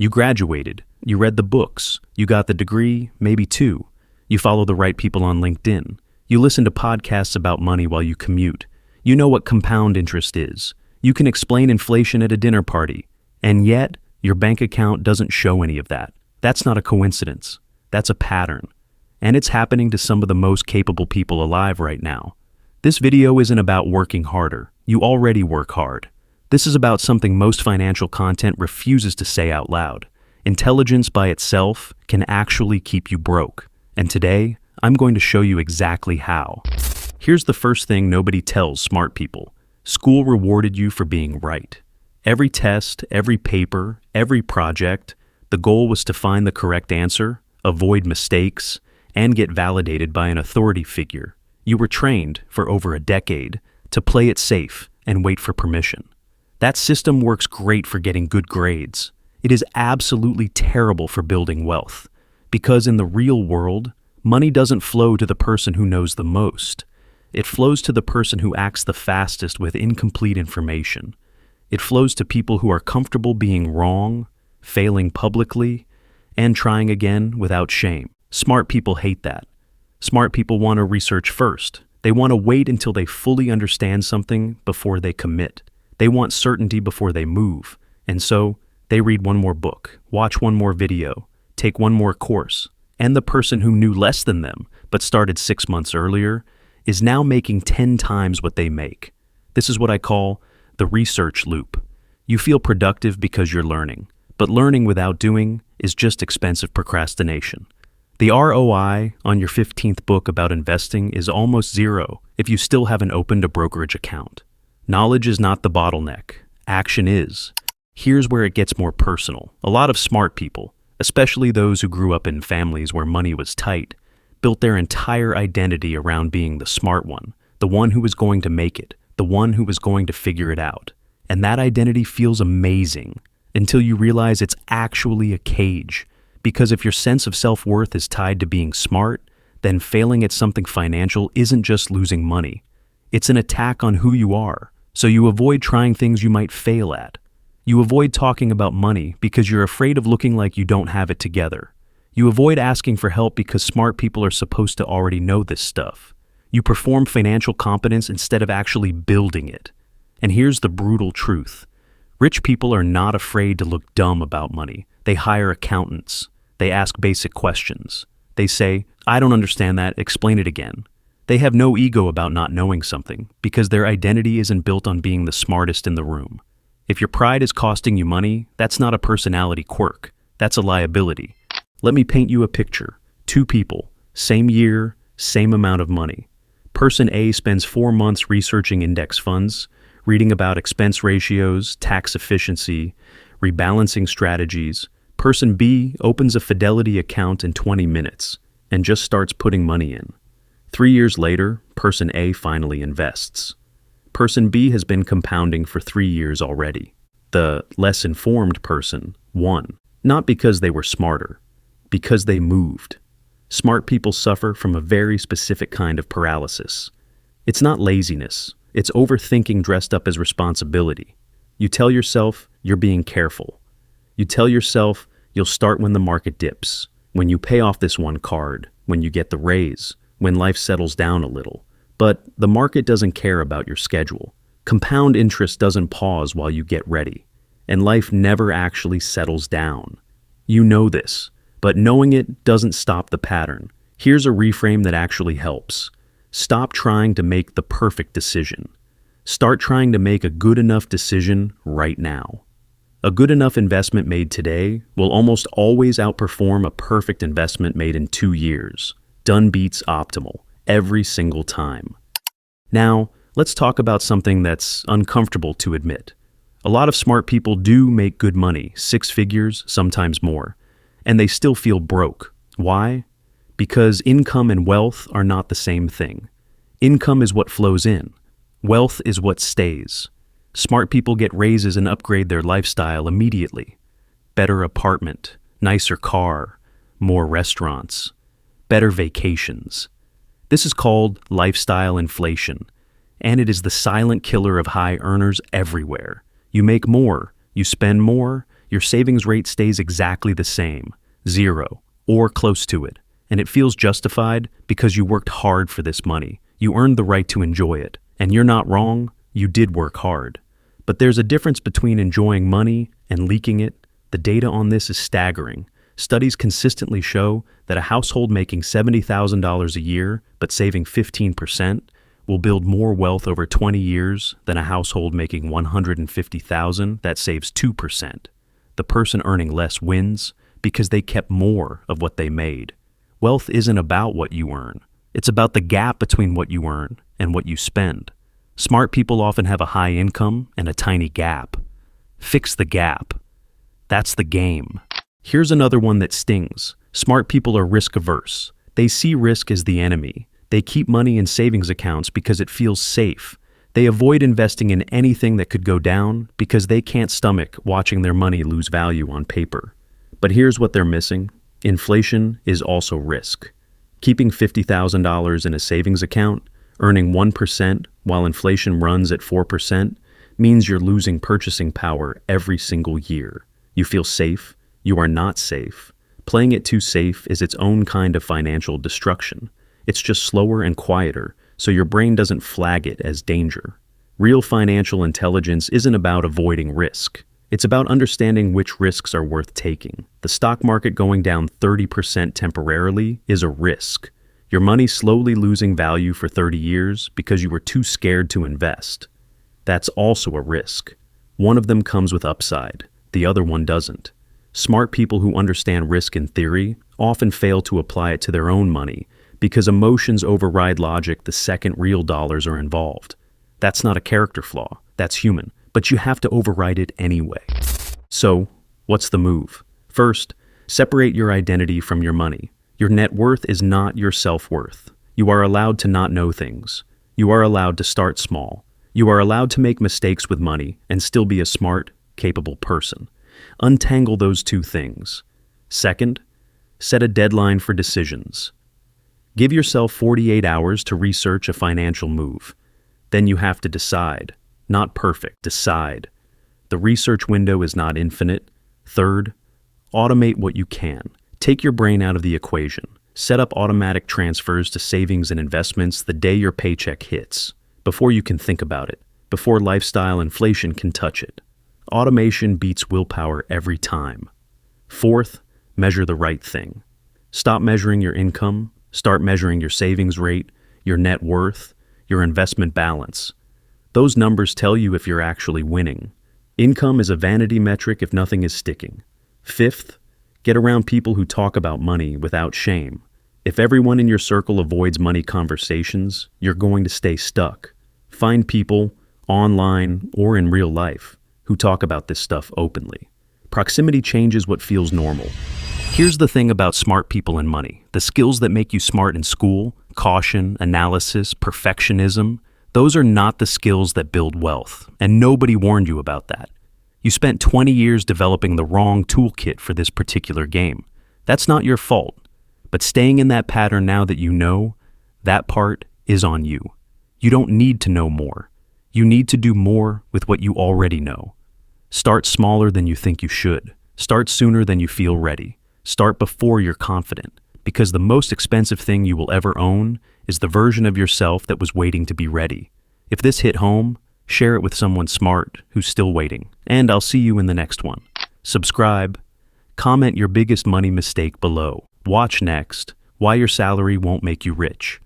You graduated, you read the books, you got the degree, maybe two. You follow the right people on LinkedIn. You listen to podcasts about money while you commute. You know what compound interest is. You can explain inflation at a dinner party. And yet, your bank account doesn't show any of that. That's not a coincidence. That's a pattern. And it's happening to some of the most capable people alive right now. This video isn't about working harder. You already work hard. This is about something most financial content refuses to say out loud. Intelligence by itself can actually keep you broke. And today, I'm going to show you exactly how. Here's the first thing nobody tells smart people. School rewarded you for being right. Every test, every paper, every project, the goal was to find the correct answer, avoid mistakes, and get validated by an authority figure. You were trained, for over a decade, to play it safe and wait for permission. That system works great for getting good grades. It is absolutely terrible for building wealth. Because in the real world, money doesn't flow to the person who knows the most. It flows to the person who acts the fastest with incomplete information. It flows to people who are comfortable being wrong, failing publicly, and trying again without shame. Smart people hate that. Smart people want to research first. They want to wait until they fully understand something before they commit. They want certainty before they move. And so, they read one more book, watch one more video, take one more course. And the person who knew less than them, but started 6 months earlier, is now making 10 times what they make. This is what I call the research loop. You feel productive because you're learning, but learning without doing is just expensive procrastination. The ROI on your 15th book about investing is almost zero if you still haven't opened a brokerage account. Knowledge is not the bottleneck. Action is. Here's where it gets more personal. A lot of smart people, especially those who grew up in families where money was tight, built their entire identity around being the smart one, the one who was going to make it, the one who was going to figure it out. And that identity feels amazing until you realize it's actually a cage. Because if your sense of self-worth is tied to being smart, then failing at something financial isn't just losing money. It's an attack on who you are. So you avoid trying things you might fail at. You avoid talking about money because you're afraid of looking like you don't have it together. You avoid asking for help because smart people are supposed to already know this stuff. You perform financial competence instead of actually building it. And here's the brutal truth. Rich people are not afraid to look dumb about money. They hire accountants. They ask basic questions. They say, "I don't understand that, explain it again." They have no ego about not knowing something because their identity isn't built on being the smartest in the room. If your pride is costing you money, that's not a personality quirk. That's a liability. Let me paint you a picture. Two people, same year, same amount of money. Person A spends 4 months researching index funds, reading about expense ratios, tax efficiency, rebalancing strategies. Person B opens a Fidelity account in 20 minutes and just starts putting money in. 3 years later, person A finally invests. Person B has been compounding for 3 years already. The less informed person won, not because they were smarter, because they moved. Smart people suffer from a very specific kind of paralysis. It's not laziness, it's overthinking dressed up as responsibility. You tell yourself you're being careful. You tell yourself you'll start when the market dips, when you pay off this one card, when you get the raise, when life settles down a little. But the market doesn't care about your schedule. Compound interest doesn't pause while you get ready. And life never actually settles down. You know this, but knowing it doesn't stop the pattern. Here's a reframe that actually helps. Stop trying to make the perfect decision. Start trying to make a good enough decision right now. A good enough investment made today will almost always outperform a perfect investment made in 2 years. Done beats optimal, every single time. Now, let's talk about something that's uncomfortable to admit. A lot of smart people do make good money, 6 figures, sometimes more, and they still feel broke. Why? Because income and wealth are not the same thing. Income is what flows in. Wealth is what stays. Smart people get raises and upgrade their lifestyle immediately. Better apartment, nicer car, more restaurants, better vacations. This is called lifestyle inflation, and it is the silent killer of high earners everywhere. You make more, you spend more, Your savings rate stays exactly the same, 0, or close to it, and it feels justified because you worked hard for this money. You earned the right to enjoy it, and you're not wrong, you did work hard. But there's a difference between enjoying money and leaking it. The data on this is staggering. Studies consistently show that a household making $70,000 a year but saving 15% will build more wealth over 20 years than a household making $150,000 that saves 2%. The person earning less wins because they kept more of what they made. Wealth isn't about what you earn. It's about the gap between what you earn and what you spend. Smart people often have a high income and a tiny gap. Fix the gap. That's the game. Here's another one that stings. Smart people are risk averse. They see risk as the enemy. They keep money in savings accounts because it feels safe. They avoid investing in anything that could go down because they can't stomach watching their money lose value on paper. But here's what they're missing. Inflation is also risk. Keeping $50,000 in a savings account, earning 1% while inflation runs at 4%, means you're losing purchasing power every single year. You feel safe. You are not safe. Playing it too safe is its own kind of financial destruction. It's just slower and quieter, so your brain doesn't flag it as danger. Real financial intelligence isn't about avoiding risk. It's about understanding which risks are worth taking. The stock market going down 30% temporarily is a risk. Your money slowly losing value for 30 years because you were too scared to invest. That's also a risk. One of them comes with upside. The other one doesn't. Smart people who understand risk in theory often fail to apply it to their own money because emotions override logic the second real dollars are involved. That's not a character flaw. That's human. But you have to override it anyway. So, what's the move? First, separate your identity from your money. Your net worth is not your self-worth. You are allowed to not know things. You are allowed to start small. You are allowed to make mistakes with money and still be a smart, capable person. Untangle those two things. Second, set a deadline for decisions. Give yourself 48 hours to research a financial move. Then you have to decide. Not perfect, decide. The research window is not infinite. Third, automate what you can. Take your brain out of the equation. Set up automatic transfers to savings and investments the day your paycheck hits, before you can think about it, before lifestyle inflation can touch it. Automation beats willpower every time. Fourth, measure the right thing. Stop measuring your income. Start measuring your savings rate, your net worth, your investment balance. Those numbers tell you if you're actually winning. Income is a vanity metric if nothing is sticking. Fifth, get around people who talk about money without shame. If everyone in your circle avoids money conversations, you're going to stay stuck. Find people, online or in real life, who talk about this stuff openly. Proximity changes what feels normal. Here's the thing about smart people and money. The skills that make you smart in school, caution, analysis, perfectionism, those are not the skills that build wealth, and nobody warned you about that. You spent 20 years developing the wrong toolkit for this particular game. That's not your fault, but staying in that pattern now that you know, that part is on you. You don't need to know more. You need to do more with what you already know. Start smaller than you think you should. Start sooner than you feel ready. Start before you're confident, because the most expensive thing you will ever own is the version of yourself that was waiting to be ready. If this hit home, share it with someone smart who's still waiting, and I'll see you in the next one. Subscribe, comment your biggest money mistake below. Watch next, Why Your Salary Won't Make You Rich.